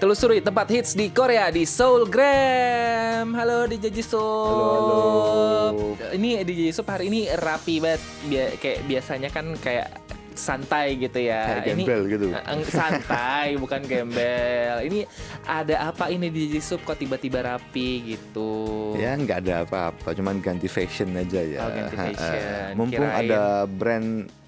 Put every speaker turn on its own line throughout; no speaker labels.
telusuri tempat hits di Korea di Seoulgram. Halo DJ Jisoo.
Halo.
Ini DJ Jisoo hari ini rapi banget. Kayak biasanya kan kayak santai gitu ya.
Kayak gembel gitu.
Santai, bukan gembel. Ini ada apa ini DJ Jisoo kok tiba-tiba rapi gitu?
Ya nggak ada apa-apa, cuman ganti fashion aja ya.
Oh, ganti fashion.
Mumpung
Kirain.
ada brand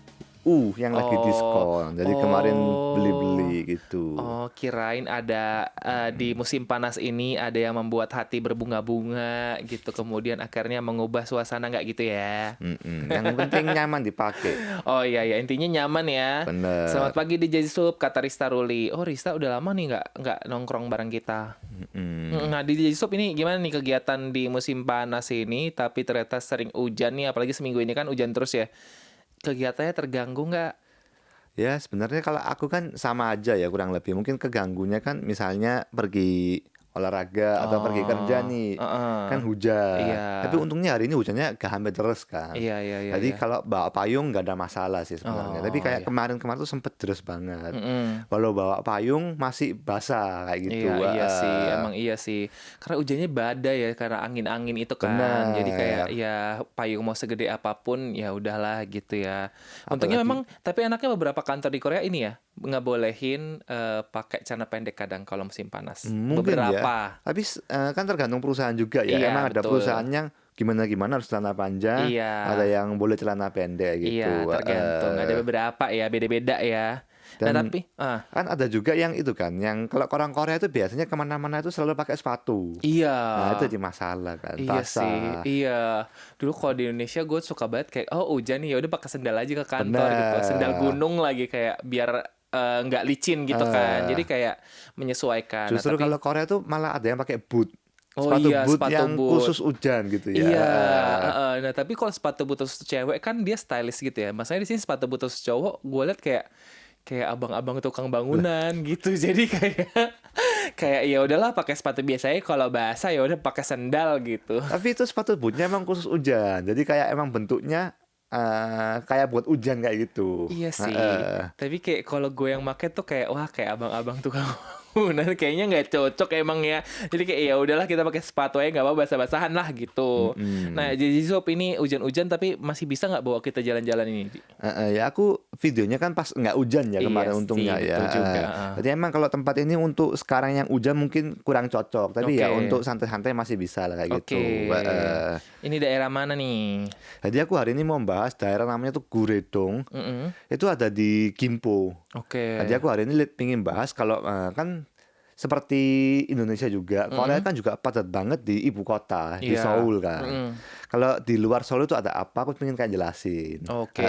yang lagi diskon, jadi kemarin beli-beli gitu.
Oh, kirain ada di musim panas ini ada yang membuat hati berbunga-bunga gitu, kemudian akhirnya mengubah suasana, nggak gitu ya?
Yang penting nyaman dipakai.
Oh iya ya, intinya nyaman ya.
Bener.
Selamat pagi DJ Sub, kata Rista Ruli. Oh, Rista udah lama nih nggak nongkrong bareng kita. Nah, DJ Sub ini gimana nih kegiatan di musim panas ini? Tapi ternyata sering hujan nih, apalagi seminggu ini kan hujan terus ya. Kegiatannya terganggu nggak?
Ya sebenarnya kalau aku kan sama aja ya kurang lebih. Mungkin keganggunya kan misalnya pergi olahraga atau pergi kerja nih, kan hujan.
Iya.
Tapi untungnya hari ini hujannya gak sampai terus kan.
Iya.
Jadi kalau bawa payung nggak ada masalah sih sebenarnya. Tapi kayak
iya.
kemarin-kemarin tuh sempet deras banget. Walau bawa payung masih basah kayak gitu.
Iya sih, emang iya sih. Karena hujannya badai ya, karena angin-angin itu kan.
Benar.
Jadi kayak ya payung mau segede apapun ya udahlah gitu ya. Untungnya
Apalagi-
memang, tapi enaknya beberapa kantor di Korea ini ya nggak bolehin pakai celana pendek kadang kalau musim panas.
Mungkin
Beberapa.
ya. Tapi kan tergantung perusahaan juga ya.
Iya,
Emang ada
betul.
perusahaan yang gimana harus celana panjang,
Iya.
ada yang boleh celana pendek gitu.
Iya, tergantung. Ada beberapa ya, beda-beda ya. Nah,
Dan-
tapi
Kan ada juga yang itu kan, yang kalau orang Korea itu biasanya kemana-mana itu selalu pakai sepatu.
iya.
Nah itu jadi masalah kan,
Iya sih,
basah.
iya. Dulu kalau di Indonesia gue suka banget kayak hujan nih, ya udah pakai sendal aja ke kantor
Bener.
gitu, sendal gunung lagi kayak biar nggak licin gitu kan. Jadi kayak menyesuaikan. Nah,
Justru
tapi
kalau Korea tuh malah ada yang pakai boot.
Oh
Sepatu
iya,
boot
sepatu
yang
boot.
khusus hujan gitu ya.
iya, nah tapi kalau sepatu boots cewek kan dia stylish gitu ya. Maksudnya di sini sepatu boots cowok gue liat kayak abang-abang tukang bangunan gitu. Jadi kayak ya udahlah pakai sepatu biasanya, kalau basah ya udah pakai sendal gitu.
Tapi itu sepatu bootnya emang khusus hujan. Jadi kayak emang bentuknya kayak buat hujan kayak gitu.
Iya sih,
Heeh.
tapi kayak kalau gue yang make tuh kayak wah kayak abang-abang tukang bangunan kayaknya nggak cocok emang ya. Jadi kayak ya udahlah kita pakai sepatu aja nggak apa basah-basahan lah gitu. Nah jadi Sob ini hujan-hujan tapi masih bisa nggak bawa kita jalan-jalan ini?
Ya aku videonya kan pas nggak hujan ya
Iya
kemarin
sih,
untungnya ya.
betul juga.
Jadi emang kalau tempat ini untuk sekarang yang hujan mungkin kurang cocok. Tapi ya
Oke.
untuk santai-santai masih bisa lah kayak gitu.
Oke, ini daerah mana nih?
Jadi aku hari ini mau bahas daerah namanya tuh Guredong. Itu ada di Gimpo.
Oke.
Jadi aku hari ini pingin bahas kalau kan seperti Indonesia juga, Korea kan juga padat banget di ibu kota, di
Iya.
Seoul kan. Kalau di luar Seoul itu ada apa? Aku pengen kayak jelasin.
Oke.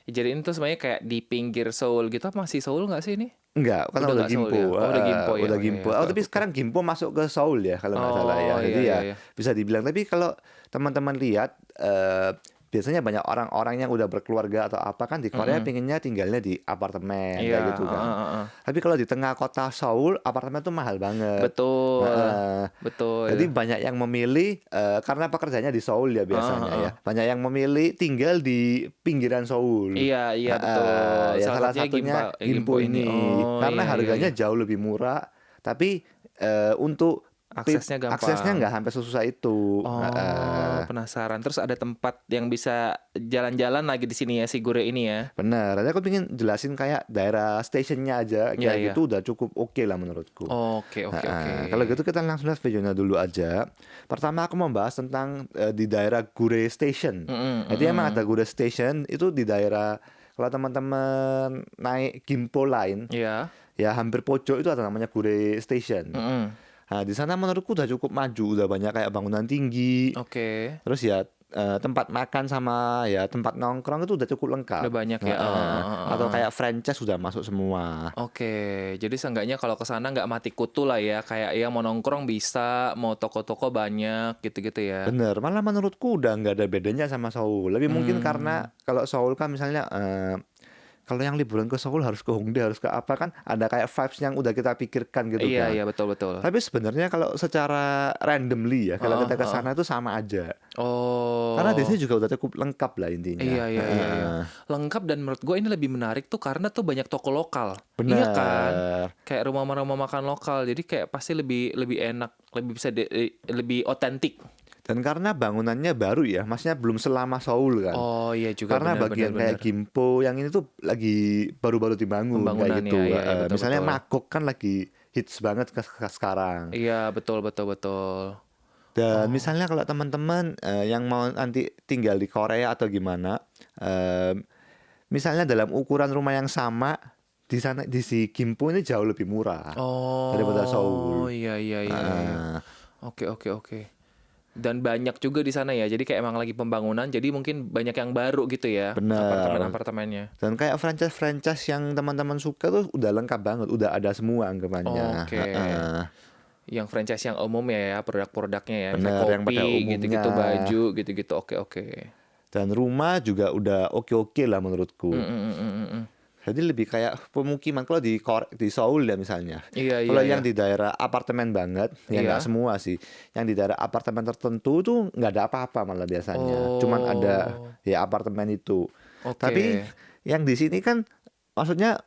Jadi ini tuh sebenarnya kayak di pinggir Seoul gitu, apa masih Seoul nggak sih ini?
Enggak, kan
Udah
udah
nggak Seoul
Gimpo.
ya? Oh, udah Gimpo ya?
Udah
Oh, iya,
Gimpo.
iya.
Tapi sekarang Gimpo masuk ke Seoul ya kalau nggak salah ya.
Oh,
Jadi
iya,
ya
iya.
bisa dibilang. Tapi kalau teman-teman lihat biasanya banyak orang-orang yang udah berkeluarga atau apa kan di Korea pinginnya tinggalnya di apartemen
Iya,
kayak gitu kan. Tapi kalau di tengah kota Seoul apartemen tuh mahal banget.
Betul,
Heeh.
betul.
Jadi banyak yang memilih karena pekerjaannya di Seoul ya biasanya ya. Banyak yang memilih tinggal di pinggiran Seoul.
Iya, betul.
Ya salah satunya Gimpo ini.
Oh,
Karena
iya,
harganya
iya.
jauh lebih murah, tapi untuk
Aksesnya gampang.
aksesnya nggak sampai susah itu.
Oh, penasaran. Terus ada tempat yang bisa jalan-jalan lagi di sini ya, si Gure ini ya.
Benar. Jadi aku pengen jelasin kayak daerah stationnya aja,
Iya,
kayak
iya.
gitu udah cukup oke lah menurutku.
Oke.
Kalau gitu kita langsung lihat videonya dulu aja. Pertama aku membahas tentang di daerah Gure Station. Jadi emang ada Gure Station itu di daerah, kalau teman-teman naik Gimpo Line,
Iya.
ya hampir pojok itu ada namanya Gure Station. Nah di sana menurutku udah cukup maju, udah banyak kayak bangunan tinggi.
Oke.
Terus ya tempat makan sama ya tempat nongkrong itu udah cukup lengkap.
Udah banyak ya.
Atau kayak franchise sudah masuk semua.
Oke, jadi seenggaknya kalau ke sana nggak mati kutu lah ya, kayak ya mau nongkrong bisa, mau toko-toko banyak gitu-gitu ya.
Bener, malah menurutku udah nggak ada bedanya sama Seoul. Lebih mungkin karena kalau Seoul kan misalnya kalau yang liburan ke Seoul harus ke Hongdae, harus ke apa, kan ada kayak vibes yang udah kita pikirkan gitu
Iya,
kan.
iya, betul, betul.
Tapi sebenarnya kalau secara randomly ya, kalau
Heeh,
kita ke
heeh.
sana itu sama aja. Karena di
Oh.
sini juga udah cukup lengkap lah intinya.
Iya, iya, iya, iya.
Heeh.
Lengkap, dan menurut gue ini lebih menarik tuh karena tuh banyak toko lokal. Iya kan?
Bener.
Kayak rumah-rumah makan lokal. Jadi kayak pasti lebih lebih enak, lebih bisa lebih otentik.
Dan karena bangunannya baru ya, maksudnya belum selama Seoul kan.
Oh iya juga,
Karena
benar,
bagian
benar,
kayak
benar.
Gimpo yang ini tuh lagi baru-baru dibangun
Pembangunan,
kayak gitu.
ya, iya, iya, betul,
Misalnya
betul.
Magok kan lagi hits banget ke sekarang.
Iya, betul, betul, betul.
Dan
Oh.
misalnya kalau teman-teman yang mau nanti tinggal di Korea atau gimana, misalnya dalam ukuran rumah yang sama, di sana di si Gimpo ini jauh lebih murah daripada
Oh,
Seoul.
iya, iya, iya, iya.
Heeh.
Oke, oke, oke. Dan banyak juga di sana ya. Jadi kayak emang lagi pembangunan, jadi mungkin banyak yang baru gitu ya,
Bener.
apartemen-apartemennya.
Dan kayak franchise-franchise yang teman-teman suka tuh udah lengkap banget, udah ada semua anggapannya.
Oke.
Heeh.
Yang franchise yang umum ya, produk-produknya ya, misalnya
Bener, yang pada
kopi,
umumnya.
gitu-gitu, baju, gitu-gitu. Oke, oke.
Dan rumah juga udah oke-oke lah menurutku.
Mm.
Jadi lebih kayak pemukiman. Kalau di Seoul ya misalnya.
Iya,
Kalau
iya,
yang
iya.
di daerah apartemen banget, ya nggak
Iya.
semua sih. Yang di daerah apartemen tertentu tuh nggak ada apa-apa malah biasanya. Cuman ada ya apartemen itu.
Oke.
Tapi yang di sini kan maksudnya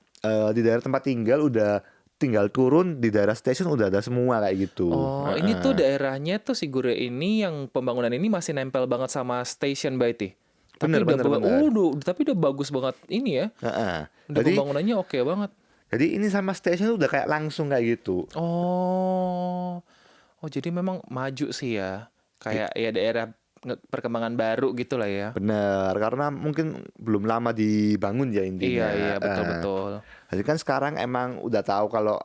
di daerah tempat tinggal udah tinggal turun, di daerah stasiun udah ada semua kayak gitu.
Oh, ini tuh daerahnya tuh si Gure ini yang pembangunan ini masih nempel banget sama station berarti.
Bener,
Tapi
bener, bener.
tapi udah bagus banget ini ya.
Heeh.
Udah
Jadi
pembangunannya oke banget.
ini sama stasiun udah kayak langsung kayak gitu.
Oh. Oh, jadi memang maju sih ya. Kayak ya daerah perkembangan baru gitu lah ya.
Bener, karena mungkin belum lama dibangun ya intinya.
Iya, iya, betul-betul.
Jadi kan sekarang emang udah tahu kalau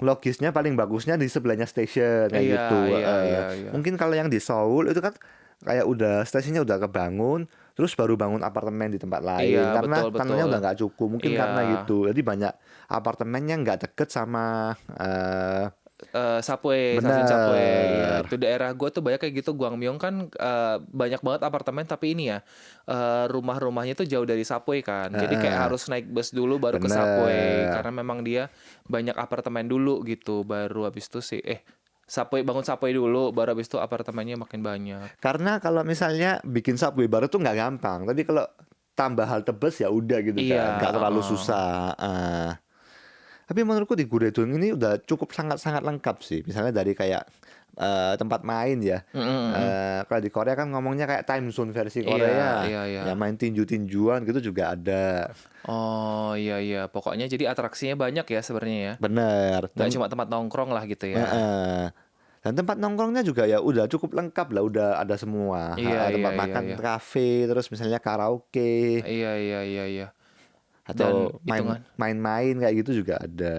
logisnya paling bagusnya di sebelahnya stasiun kayak
Iya,
gitu.
iya, iya, iya.
Mungkin kalau yang di Seoul itu kan kayak udah stasiunnya udah kebangun, terus baru bangun apartemen di tempat lain
Iya,
karena
betul,
tanahnya
betul.
udah nggak cukup. Mungkin
Iya.
karena gitu. Jadi banyak apartemennya nggak deket sama
Subway, stasiun
bener.
Subway. Ya, itu daerah gue tuh banyak kayak gitu. Gwangbyeong kan banyak banget apartemen, tapi ini ya rumah-rumahnya tuh jauh dari Subway kan. Jadi kayak harus naik bus dulu baru ke Subway,
Bener.
karena memang dia banyak apartemen dulu gitu. Baru habis itu sih Subway, bangun Subway dulu, baru habis itu apartemennya makin banyak.
Karena kalau misalnya bikin subway baru tuh nggak gampang, tapi kalau tambah halte bus ya udah gitu
Iya,
kan, nggak terlalu susah. Tapi menurutku di Gudedong ini udah cukup sangat-sangat lengkap sih. Misalnya dari kayak tempat main ya. Kalau di Korea kan ngomongnya kayak time zone versi Korea.
Iya, iya.
Ya main tinju-tinjuan gitu juga ada.
Oh iya, iya. Pokoknya jadi atraksinya banyak ya sebenarnya ya.
Bener.
Nggak cuma tempat nongkrong lah gitu ya.
Dan tempat nongkrongnya juga ya udah cukup lengkap lah, udah ada semua.
Iya,
Tempat
iya,
makan,
iya.
kafe, terus misalnya karaoke.
Iya, iya, iya, iya.
Atau
Dan
main-main kayak gitu juga ada.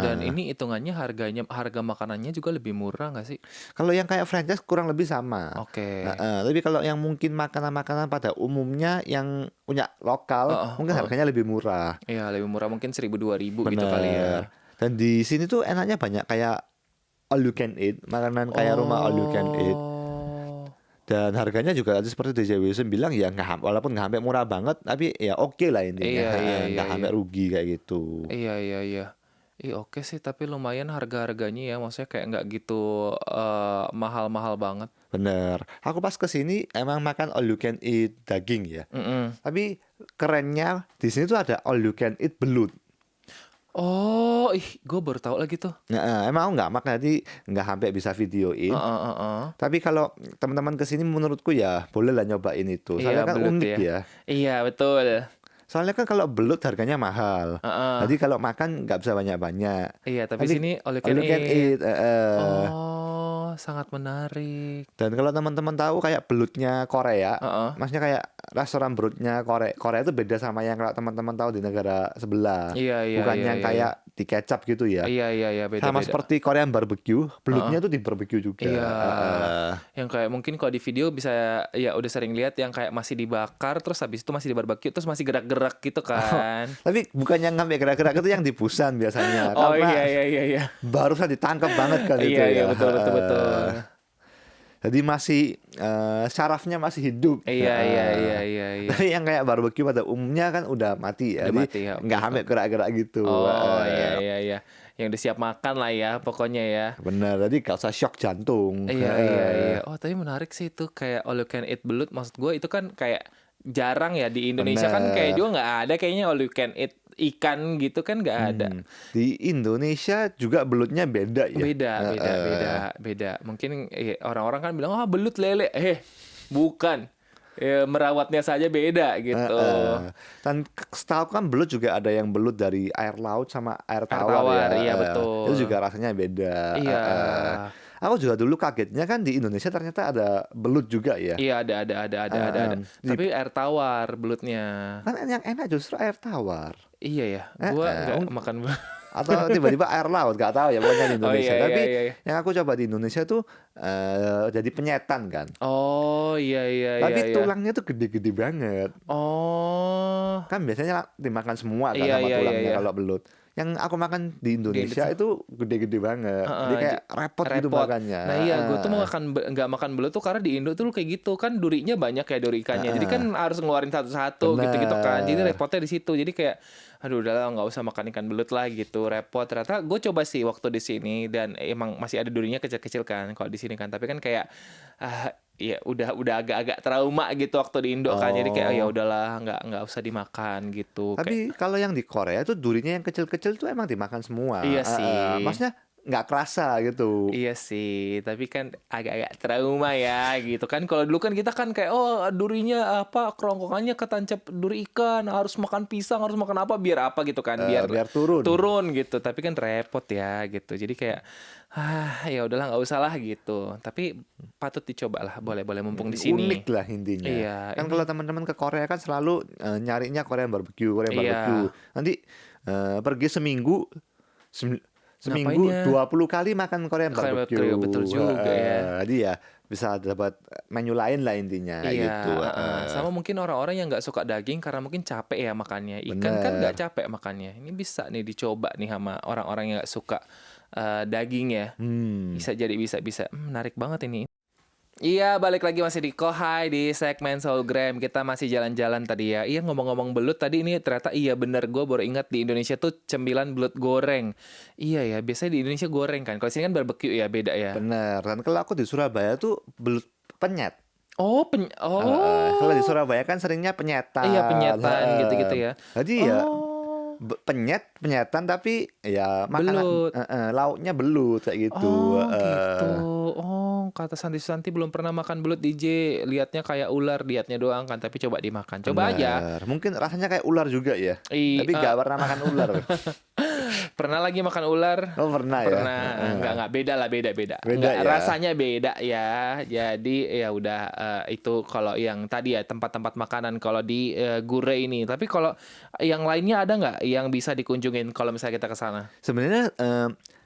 dan ini hitungannya harga makanannya juga lebih murah nggak sih?
Kalau yang kayak franchise kurang lebih sama.
Oke.
Tapi kalau yang mungkin makanan-makanan pada umumnya yang punya lokal mungkin harganya lebih murah.
Iya, lebih murah, mungkin 1.000-2.000 gitu kali ya.
Dan di sini tuh enaknya banyak kayak all you can eat, makanan kayak rumah all you can eat. Dan harganya juga seperti DJ Wilson bilang ya walaupun nggak sampai murah banget, tapi ya oke lah intinya. Nggak sampai rugi kayak gitu.
Iya, iya, iya. Oke sih, tapi lumayan harga-harganya ya, maksudnya kayak nggak gitu mahal-mahal banget.
Bener. Aku pas kesini emang makan all you can eat daging ya. Tapi kerennya di sini tuh ada all you can eat belut.
Oh, gue baru tahu lagi tuh.
Emang aku nggak makan, jadi nggak sampai bisa videoin. Tapi kalau teman-teman kesini menurutku ya boleh lah nyobain itu. Soalnya kan
belut
unik ya.
Iya, betul.
Soalnya kan kalau belut harganya mahal. Jadi kalau makan nggak bisa banyak-banyak.
Iya, tapi sini all you
all you can eat.
Oh, sangat menarik.
Dan kalau teman-teman tahu kayak belutnya Korea, maksudnya kayak restoran belutnya Korea itu beda sama yang kalau teman-teman tahu di negara sebelah.
Iya, iya,
Bukan
iya,
yang
iya.
kayak di kecap gitu ya.
Iya, iya, iya, beda-beda.
Sama seperti Korean barbecue, belutnya tuh di barbecue juga.
Iya. Yang kayak mungkin kalau di video bisa ya udah sering lihat yang kayak masih dibakar, terus habis itu masih di barbecue, terus masih gerak-gerak gitu kan.
Tapi bukan yang ngambil gerak-gerak itu yang di Busan biasanya.
Oh
Karena
iya, iya, iya, iya.
barusan ditangkap banget kan itu
Iya,
ya.
iya, betul, betul, betul.
Jadi masih syarafnya masih hidup.
Iya, iya, iya, iya, iya.
Tapi yang kayak barbecue pada umumnya kan udah mati ya.
Udah
Jadi
mati ya, oke,
nggak sampai
oke.
gerak-gerak gitu.
Oh, iya, iya, iya. Yang udah siap makan lah ya, pokoknya ya.
Bener, jadi gak usah shock jantung.
Iya, iya, iya. Oh, tapi menarik sih itu kayak all you can eat belut. Maksud gue itu kan kayak jarang ya di Indonesia kan kayak
Bener.
juga nggak ada kayaknya all you can eat ikan gitu kan nggak ada.
Di Indonesia juga belutnya beda ya.
Beda, beda, beda, beda. Mungkin orang-orang kan bilang, oh belut lele. Bukan. Merawatnya saja beda gitu.
Dan setahu kan belut juga ada yang belut dari air laut sama air
Air
tawar ya.
tawar, iya betul.
Itu juga rasanya beda.
Iya.
Aku juga dulu kagetnya kan di Indonesia ternyata ada belut juga ya.
Iya ada. Tapi air tawar belutnya.
Kan yang enak justru air tawar.
Iya ya, gua nggak makan
Atau tiba-tiba air laut, gak tahu ya pokoknya di
Oh
Indonesia.
iya,
Tapi
iya, iya.
yang aku coba di Indonesia tuh jadi penyetan kan.
Oh iya, iya, iya,
Tapi
iya.
tulangnya tuh gede-gede banget.
Oh.
Kan biasanya dimakan semua kan
Iya,
sama
iya, iya,
tulangnya
iya.
kalau belut. Yang aku makan di Indonesia itu gede-gede banget. Jadi kayak repot gitu makannya.
Nah iya, gue tuh nggak makan belut tuh karena di Indo tuh kayak gitu kan durinya banyak ya duri ikannya. Jadi kan harus ngeluarin satu-satu gitu-gitu kan. Jadi repotnya di situ. Jadi kayak aduh udahlah nggak usah makan ikan belut lah gitu, repot. Ternyata gue coba sih waktu di sini dan emang masih ada durinya kecil-kecil kan kalau di sini kan. Tapi kan kayak ya udah agak-agak trauma gitu waktu di Indo kan. Jadi kayak ya udahlah nggak usah dimakan gitu.
Tapi kalau yang di Korea tuh durinya yang kecil-kecil tuh emang dimakan semua.
Iya sih.
Maksudnya nggak kerasa gitu.
Iya sih, tapi kan agak-agak trauma ya gitu kan. Kalau dulu kan kita kan kayak oh durinya apa kerongkongannya ketancap duri ikan, harus makan pisang, harus makan apa biar apa gitu kan, biar
turun.
turun gitu. Tapi kan repot ya gitu. Jadi kayak ya udahlah nggak usah lah gitu. Tapi patut dicoba lah, boleh mumpung di sini.
Unik lah intinya.
Iya,
Kan kalau teman-teman ke Korea kan selalu nyarinya Korean barbecue.
Iya.
Nanti pergi seminggu
Ngapainnya?
20 kali makan Korean barbecue.
Betul juga ya.
Jadi ya bisa dapat menu lain lah intinya
Iya,
gitu.
sama mungkin orang-orang yang nggak suka daging karena mungkin capek ya makannya. Ikan kan nggak capek makannya. Ini bisa nih dicoba nih sama orang-orang yang nggak suka daging ya. Bisa jadi bisa. Menarik banget ini. Iya, balik lagi masih di Kohai di segmen Soulgram. Kita masih jalan-jalan tadi ya. Iya, ngomong-ngomong belut tadi ini ternyata iya bener, gue baru ingat di Indonesia tuh cemilan belut goreng. Iya ya, biasanya di Indonesia goreng kan. Kalau sini kan barbecue ya, beda ya.
Bener. Dan kalau aku di Surabaya tuh belut penyet.
Oh,
Kalau di Surabaya kan seringnya penyetan.
Iya, penyetan gitu-gitu ya.
Jadi ya penyetan tapi ya makanan
Belut.
lauknya belut kayak gitu.
Oh, gitu. Oh, kata Santi belum pernah makan belut DJ. Lihatnya kayak ular, lihatnya doang kan. Tapi coba dimakan. Coba aja.
Bener. Mungkin rasanya kayak ular juga ya.
Iya.
Tapi gak pernah makan ular.
Pernah lagi makan ular?
Oh pernah ya.
Pernah. Enggak beda lah, beda.
Beda
Enggak,
ya?
rasanya beda ya. Jadi ya udah itu kalau yang tadi ya tempat-tempat makanan kalau di Gure ini. Tapi kalau yang lainnya ada nggak yang bisa dikunjungin kalau misalnya kita ke sana?
Sebenarnya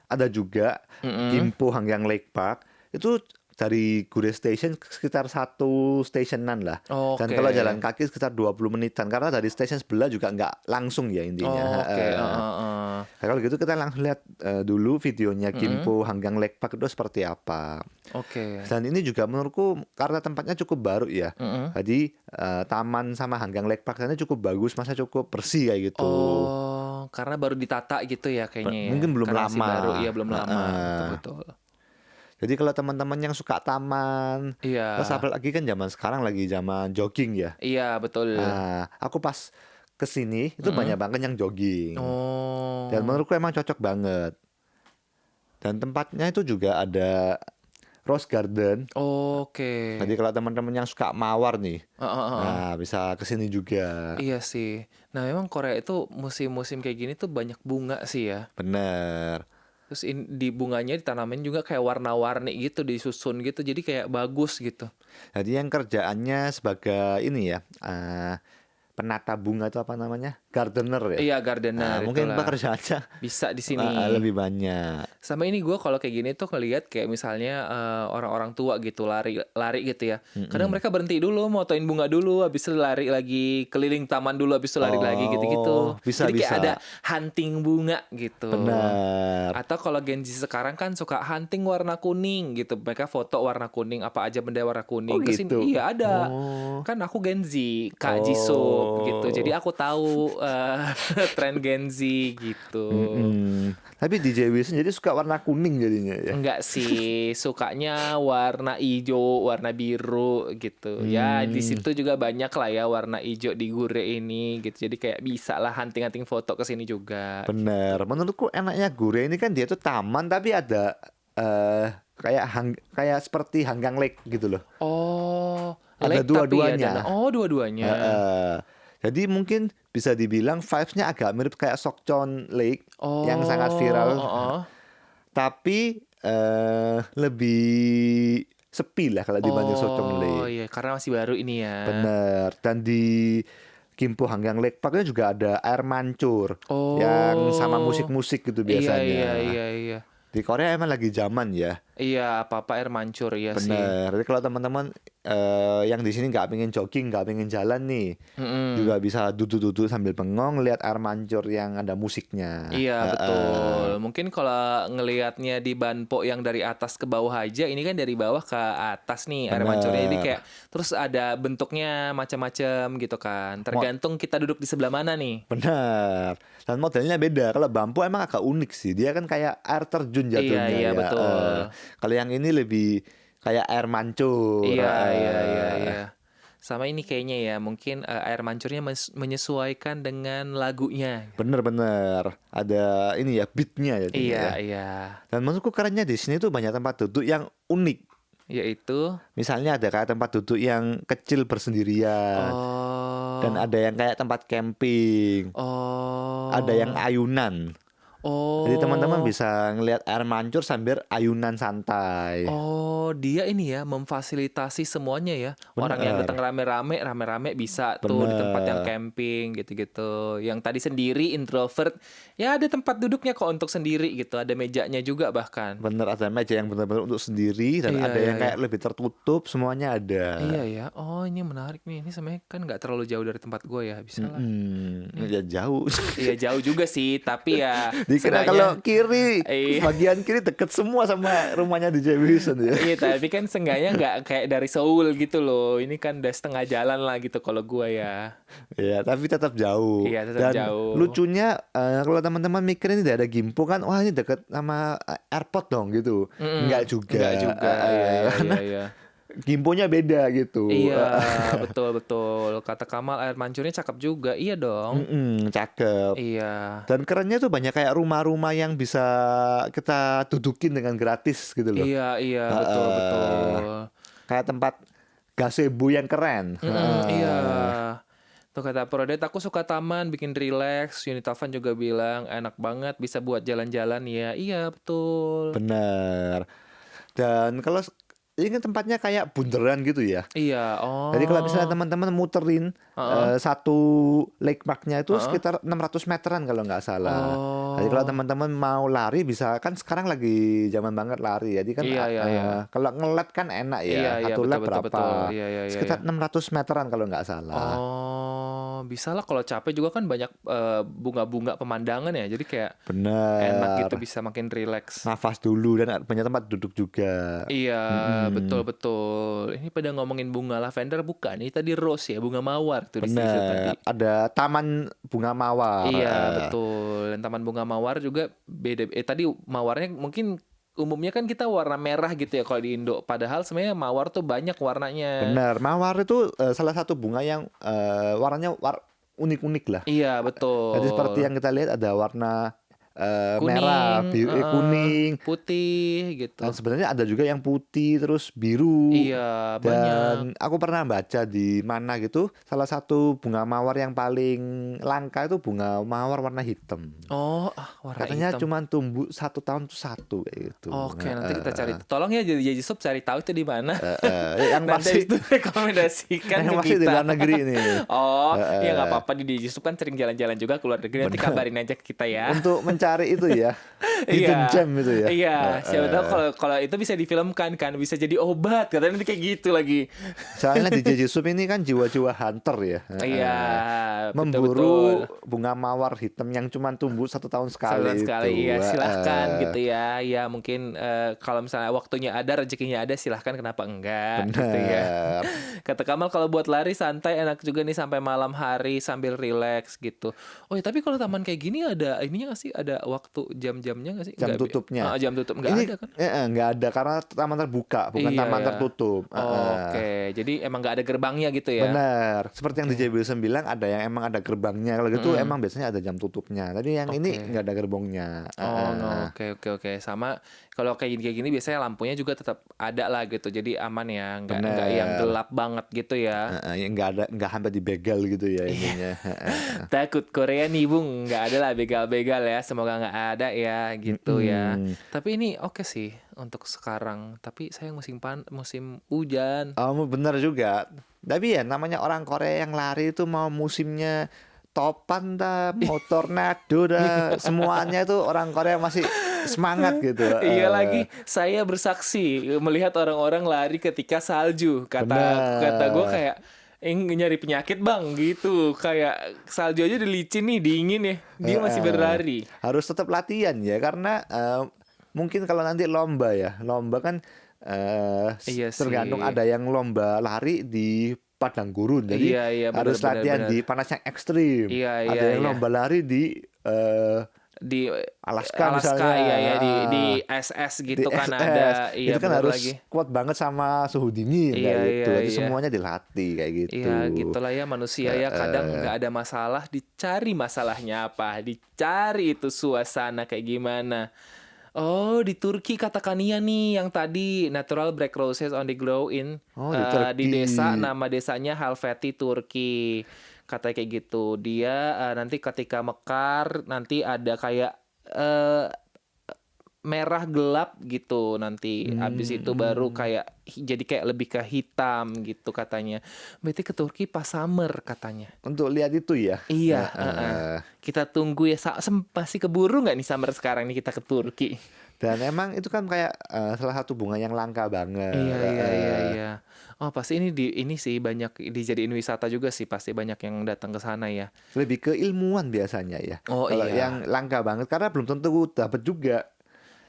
ada juga Gimpo Hanggang Lake Park. Itu dari Gure Station sekitar 1 stationan lah. Dan
Oke.
kalau jalan kaki sekitar 20 menitan. Karena dari stasiun sebelah juga nggak langsung ya intinya.
Oke.
Nah, kalau gitu kita langsung lihat dulu videonya Gimpo Hanggang Lake Park itu seperti apa.
Oke.
Dan ini juga menurutku karena tempatnya cukup baru ya. Jadi taman sama Hanggang Lake Park sana cukup bagus, masa cukup bersih kayak gitu.
Oh, karena baru ditata gitu ya kayaknya ya.
Mungkin belum
Karena masih
lama.
baru, iya belum lama. Betul.
Jadi kalau teman-teman yang suka taman,
Iya.
terus apalagi kan zaman sekarang lagi zaman jogging ya.
Iya, betul.
Nah, aku pas kesini itu banyak banget yang jogging.
Oh.
Dan menurutku emang cocok banget. Dan tempatnya itu juga ada Rose Garden.
Oke.
Jadi kalau teman-teman yang suka mawar nih, nah bisa kesini juga.
Iya sih. Nah, memang Korea itu musim-musim kayak gini tuh banyak bunga sih ya.
Bener.
Terus di bunganya ditanamin juga kayak warna-warni gitu, disusun gitu. Jadi kayak bagus gitu.
Jadi yang kerjaannya sebagai ini ya, penata bunga itu apa namanya? Gardener ya.
Iya,
Nah,
gardener
mungkin
itulah.
pekerjaannya
Bisa di sini.
lebih banyak.
Sama ini gue kalau kayak gini tuh ngelihat kayak misalnya orang-orang tua gitu lari gitu ya. Kadang mereka berhenti dulu, motoin bunga dulu, habis itu lari lagi keliling taman dulu, habis itu lari lagi gitu-gitu.
Oh, bisa
Jadi kayak
bisa.
ada hunting bunga gitu.
Benar.
Atau kalau Gen Z sekarang kan suka hunting warna kuning gitu. Mereka foto warna kuning, apa aja benda warna kuning.
Oh
Terus
gitu.
iya ada.
Oh.
Kan aku Gen Z, Kak Jisoo gitu. Jadi
Oh.
aku tahu tren Gen Z gitu.
Tapi DJ Wilson jadi suka warna kuning jadinya ya.
Enggak sih, sukanya warna hijau, warna biru gitu. Ya di situ juga banyak lah ya warna hijau di Gure ini gitu. Jadi kayak bisa lah hunting-hunting foto ke sini juga.
Bener. Menurutku enaknya Gure ini kan dia tuh taman tapi ada kayak seperti Hanggang Lake gitu loh.
Oh,
Ada
lake tapi
dua-duanya.
Oh, dua-duanya.
Jadi mungkin bisa dibilang vibes-nya agak mirip kayak Sokchon Lake yang sangat
Oh,
viral.
oh.
Tapi lebih sepi lah kalau dibanding Sokchon
Oh
Lake.
iya, karena masih baru ini ya.
Bener. Dan di Gimpo Hanggang Lake Parknya juga ada air mancur
Oh.
yang sama musik-musik gitu biasanya.
Iya.
Di Korea emang lagi zaman ya.
Iya, apa-apa air mancur ya sih.
Bener. Jadi kalau teman-teman yang di sini nggak pengen jogging, nggak pengen jalan nih, juga bisa duduk-duduk sambil bengong lihat air mancur yang ada musiknya.
Iya, betul. Mungkin kalau ngelihatnya di Banpo yang dari atas ke bawah aja, ini kan dari bawah ke atas nih air mancurnya. Jadi kayak terus ada bentuknya macam-macam gitu kan. Tergantung kita duduk di sebelah mana nih.
Benar. Dan modelnya beda. Kalau Bambu emang agak unik sih. Dia kan kayak air terjun jatuhnya
Iya,
ya.
betul.
Kalau yang ini lebih kayak air mancur.
Iya. Sama ini kayaknya ya, mungkin air mancurnya menyesuaikan dengan lagunya.
Bener-bener. Ada ini ya beatnya ya.
Iya.
Dan maksudku kerennya di sini tuh banyak tempat duduk yang unik.
Yaitu
Misalnya ada kayak tempat duduk yang kecil bersendirian. Dan ada yang kayak tempat camping. Ada yang ayunan. Jadi teman-teman bisa ngelihat air mancur sambil ayunan santai.
Oh, dia ini ya memfasilitasi semuanya ya. Orang yang datang rame-rame bisa tuh di tempat yang camping gitu-gitu. Yang tadi sendiri introvert, ya ada tempat duduknya kok untuk sendiri gitu. Ada mejanya juga bahkan.
Bener, ada meja yang benar-benar untuk sendiri dan ada yang kayak lebih tertutup, semuanya ada.
Iya ya. Oh, ini menarik nih. Ini sebenarnya kan nggak terlalu jauh dari tempat gue ya, bisa lah.
Ya jauh.
Iya jauh juga sih, tapi ya
Dikira kalau kiri,
Iya.
bagian kiri deket semua sama rumahnya DJ Wilson ya.
Iya, tapi kan seenggaknya nggak kayak dari Seoul gitu loh. Ini kan udah setengah jalan lah gitu kalau gua ya.
Ya, tapi tetap jauh.
Iya, tetap
Dan
jauh.
lucunya kalau teman-teman mikir ini daerah Gimpo kan, wah ini deket sama airport dong gitu. Enggak juga.
Enggak juga. Iya.
Gimponya beda gitu.
Iya, betul. Kata Kamal air mancurnya cakep juga. Iya dong.
Cakep.
Iya.
Dan kerennya tuh banyak kayak rumah-rumah yang bisa kita dudukin dengan gratis gitu loh.
Iya, betul.
Kayak tempat gazebo yang keren.
Iya. Tuh kata Prodet, aku suka taman, bikin relax. Unitavan juga bilang enak banget, bisa buat jalan-jalan ya. Iya, betul.
Bener. Dan kalau ini kan tempatnya kayak bundaran gitu ya.
Iya,
Jadi kalau misalnya teman-teman muterin satu lake parknya itu sekitar 600 meteran kalau nggak salah. Jadi kalau teman-teman mau lari bisa, kan sekarang lagi zaman banget lari. Jadi kan kalau nge-lap kan enak ya.
Iya,
Satu lap
betul,
berapa?
betul. Iya.
Sekitar 600 meteran kalau nggak salah.
Oh, bisa lah kalau capek juga kan banyak bunga-bunga pemandangan ya. Jadi kayak
Bener.
enak gitu, bisa makin relax.
Nafas dulu dan banyak tempat duduk juga.
Iya, betul. Ini pada ngomongin bunga lavender bukan? Ini tadi rose ya, bunga mawar tuh di situ tadi.
Bener. Ada taman bunga mawar.
Iya, betul. Dan taman bunga mawar juga beda. Tadi mawarnya mungkin umumnya kan kita warna merah gitu ya kalau di Indo. Padahal sebenarnya mawar tuh banyak warnanya.
Bener. Mawar itu salah satu bunga yang warnanya unik-unik lah.
Iya, betul.
Jadi seperti yang kita lihat ada warna merah,
Kuning,
kuning.
putih gitu.
Dan sebenarnya ada juga yang putih terus biru.
Iya, banyak.
Dan aku pernah baca di mana gitu, salah satu bunga mawar yang paling langka itu bunga mawar warna hitam.
Oh, warna
Katanya
hitam.
cuma tumbuh 1 tahun tuh satu kayak gitu.
Oke, nanti kita cari. Tolong ya jadi Sub cari tahu itu di mana.
Yang
Nanti
pasti
itu rekomendasikan
yang
ke
pasti di
kita.
luar negeri ini.
Oh, ya nggak apa-apa di Sub kan sering jalan-jalan juga ke luar negeri. Nanti kabarin aja ke kita ya.
Untuk mencari itu ya, hidden gem itu ya.
Iya, siapa tahu kalau itu bisa difilmkan kan, bisa jadi obat. Katanya nanti kayak gitu lagi.
Soalnya di Jeju Sub ini kan jiwa-jiwa hunter ya.
Iya,
Memburu
betul-betul.
bunga mawar hitam yang cuma tumbuh 1 tahun sekali
Sebulan sekali,
itu.
iya silahkan gitu ya. Ya mungkin kalau misalnya waktunya ada, rezekinya ada, silahkan kenapa enggak gitu ya.
Benar.
Kata Kamal kalau buat lari santai enak juga nih sampai malam hari sambil relax gitu. Oh ya tapi kalau taman kayak gini ada ininya nggak sih? Ada waktu jam-jamnya nggak sih?
Jam
Nggak,
tutupnya.
jam tutup nggak
Ini
ada kan?
nggak ada karena taman terbuka, bukan
Iya,
taman
iya.
tertutup.
Oke, jadi emang nggak ada gerbangnya gitu ya?
Benar. Seperti yang di JB9 bilang ada yang emang ada gerbangnya. Kalau gitu emang biasanya ada jam tutupnya. Tapi yang ini
Oke.
nggak ada gerbongnya.
Oh, no. Oke. Sama kalau kayak gini biasanya lampunya juga tetap ada lah gitu. Jadi aman ya, nggak yang
Bener.
gelap banget gitu ya.
Ya nggak sampai dibegal gitu ya ininya.
Takut Korea nih Bung, nggak ada lah begal-begal ya. Semoga nggak ada ya gitu ya. Tapi ini oke sih untuk sekarang. Tapi saya musim hujan.
Oh, benar juga. Tapi ya namanya orang Korea yang lari itu mau musimnya topan dah, mau tornado dah, semuanya itu orang Korea masih semangat gitu.
Iya lagi, saya bersaksi melihat orang-orang lari ketika salju. Kata gue kayak nyari penyakit bang gitu. Kayak salju aja udah licin nih, dingin ya. Dia masih berlari.
Harus tetap latihan ya karena mungkin kalau nanti lomba ya, lomba kan
Iya
tergantung
sih.
ada yang lomba lari di padang gurun, jadi
Iya,
harus
benar,
latihan
benar.
di panas yang ekstrim.
Iya,
Ada yang
iya.
lomba lari di
Di
Alaska misalnya.
iya di SS gitu
di
kan
SS.
ada. Iya
Itu kan
benar
harus
lagi.
kuat banget sama suhu dingin kayak gitu. Jadi
Iya.
semuanya dilatih kayak gitu.
Iya gitulah ya manusia ya kadang nggak ada masalah dicari masalahnya apa dicari itu suasana kayak gimana. Oh di Turki kata Kania nih yang tadi natural black roses on the grow in
Oh, di
di
Turki.
desa nama desanya Halfeti Turki katanya kayak gitu dia nanti ketika mekar nanti ada kayak eh, merah gelap gitu nanti abis itu baru kayak jadi kayak lebih ke hitam gitu katanya. Berarti ke Turki pas summer katanya.
Untuk lihat itu ya.
Iya, kita tunggu ya. Masih keburu nggak nih summer sekarang nih kita ke Turki?
Dan emang itu kan kayak salah satu bunga yang langka banget.
Iya. Oh pasti ini sih banyak dijadiin wisata juga sih pasti banyak yang datang ke sana ya.
Lebih ke ilmuwan biasanya ya.
Oh,
Kalau
iya.
yang langka banget karena belum tentu dapat juga.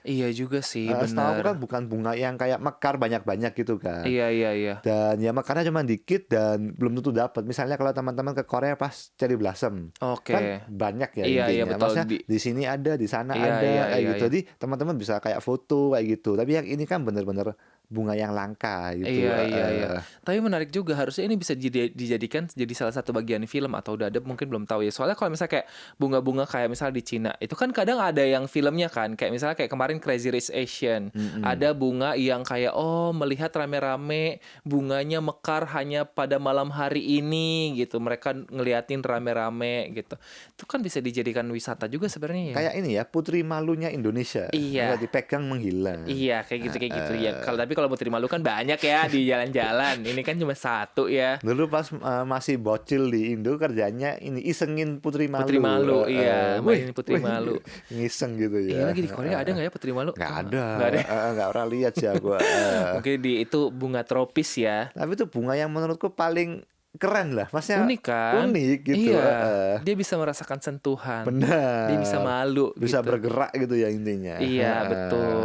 Iya juga sih
Setahu aku
benar.
kan bukan bunga yang kayak mekar banyak-banyak gitu kan.
Iya.
Dan ya mekarnya cuma dikit dan belum tentu dapat. Misalnya kalau teman-teman ke Korea pas cherry blossom,
Oke.
kan banyak ya
Iya,
intinya.
betul.
Maksudnya di sini ada, di sana
Iya,
ada
iya,
kayak
iya,
gitu. Jadi teman-teman bisa kayak foto kayak gitu. Tapi yang ini kan bener-bener bunga yang langka gitu.
Iya. Tapi menarik juga harusnya ini bisa dijadikan jadi salah satu bagian film atau udah ada mungkin belum tahu ya. Soalnya kalau misalnya kayak bunga-bunga kayak misal di Cina itu kan kadang ada yang filmnya kan kayak misalnya kayak kemarin Crazy Rich Asian ada bunga yang kayak melihat rame-rame bunganya mekar hanya pada malam hari ini gitu. Mereka ngeliatin rame-rame gitu. Itu kan bisa dijadikan wisata juga sebenarnya ya.
Kayak ini ya, putri malunya Indonesia.
Iya.
Nggak dipegang menghilang.
Iya kayak gitu ya. Kalau Putri Malu kan banyak ya di jalan-jalan. Ini kan cuma satu ya.
Dulu pas masih bocil di Indo kerjanya ini isengin Putri Malu.
Putri Malu, iya, mainin Putri
wih,
Malu.
Ngiseng gitu ya.
Iya lagi di Korea ada nggak ya Putri Malu?
Nggak ada.
Nggak ada.
Nggak pernah lihat sih aku.
Mungkin itu bunga tropis ya.
Tapi itu bunga yang menurutku paling keren lah. Maksudnya
Unik kan?
Unik gitu.
Iya. Dia bisa merasakan sentuhan.
Benar.
Dia bisa malu.
Bisa
gitu.
bergerak gitu ya intinya.
Iya betul.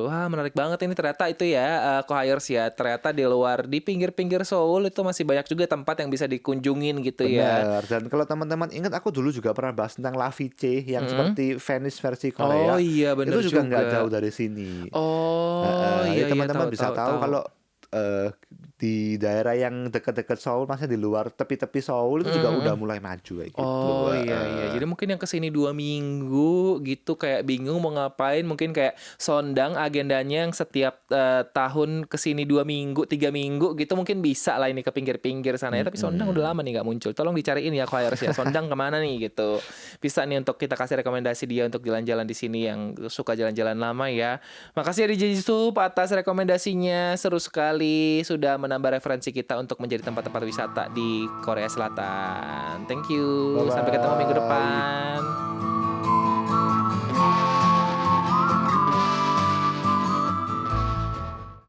Wah menarik banget ini ternyata itu ya Kohayers ya. Ternyata di luar di pinggir-pinggir Seoul itu masih banyak juga tempat yang bisa dikunjungin gitu ya.
Benar. Dan kalau teman-teman ingat aku dulu juga pernah bahas tentang La Vicie yang seperti Venice versi Korea.
Oh iya benar
itu juga nggak jauh dari sini.
Oh
Jadi
iya
teman-teman bisa tahu
tahu.
kalau di daerah yang dekat-dekat Seoul, maksudnya di luar tepi-tepi Seoul itu juga udah mulai maju kayak gitu.
Oh iya. Jadi mungkin yang kesini 2 minggu gitu kayak bingung mau ngapain. Mungkin kayak Sondang agendanya yang setiap tahun kesini 2 minggu, 3 minggu gitu mungkin bisa lah ini ke pinggir-pinggir sana ya. Tapi Sondang udah lama nih nggak muncul. Tolong dicariin ya choirs ya. Sondang kemana nih gitu. Bisa nih untuk kita kasih rekomendasi dia untuk jalan-jalan di sini yang suka jalan-jalan lama ya. Makasih ya DJ Yusuf atas rekomendasinya. Seru sekali sudah menambah referensi kita untuk menjadi tempat-tempat wisata di Korea Selatan. Thank you.
Bye-bye.
Sampai ketemu minggu depan.